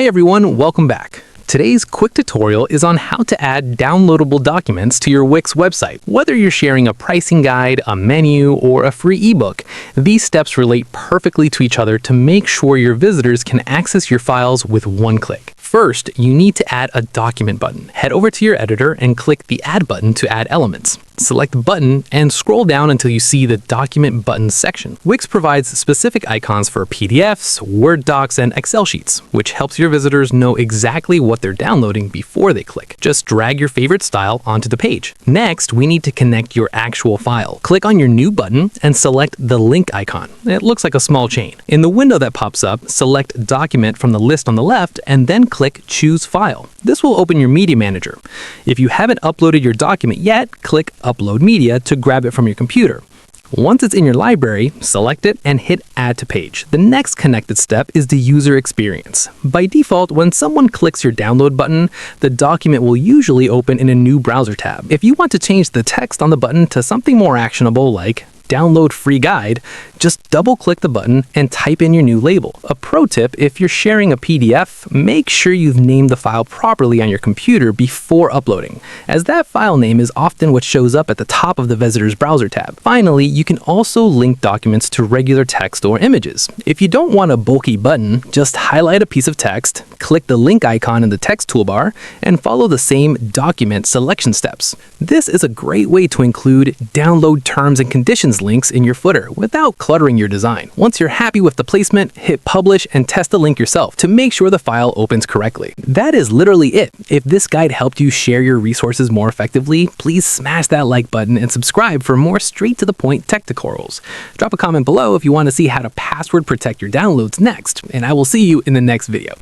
everyone, welcome back. Today's quick tutorial is on how to add downloadable documents to your Wix website. Whether you're sharing a pricing guide, a menu, or a free ebook, these steps relate perfectly to each other to make sure your visitors can access your files with one click. First, you need to add a document button. Head over to your editor and click the Add button to add elements. Select the button and scroll down until you see the Document Buttons section. Wix provides specific icons for PDFs, Word docs, and Excel sheets, which helps your visitors know exactly what they're downloading before they click. Just drag your favorite style onto the page. Next, we need to connect your actual file. Click on your new button and select the link icon. It looks like a small chain. In the window that pops up, select Document from the list on the left and then click Choose File. This will open your Media Manager. If you haven't uploaded your document yet, click Upload Media to grab it from your computer. Once it's in your library, select it and hit Add to Page. The next connected step is the user experience. By default, when someone clicks your download button, the document will usually open in a new browser tab. If you want to change the text on the button to something more actionable like Download Free Guide, just double-click the button and type in your new label. A pro tip, if you're sharing a PDF, make sure you've named the file properly on your computer before uploading, as that file name is often what shows up at the top of the visitor's browser tab. Finally, you can also link documents to regular text or images. If you don't want a bulky button, just highlight a piece of text, click the link icon in the text toolbar, and follow the same document selection steps. This is a great way to include download terms and conditions links in your footer without cluttering your design. Once you're happy with the placement, hit publish and test the link yourself to make sure the file opens correctly. That is literally it. If this guide helped you share your resources more effectively, please smash that like button and subscribe for more straight to the point tech tutorials. Drop a comment below if you want to see how to password protect your downloads next, and I will see you in the next video.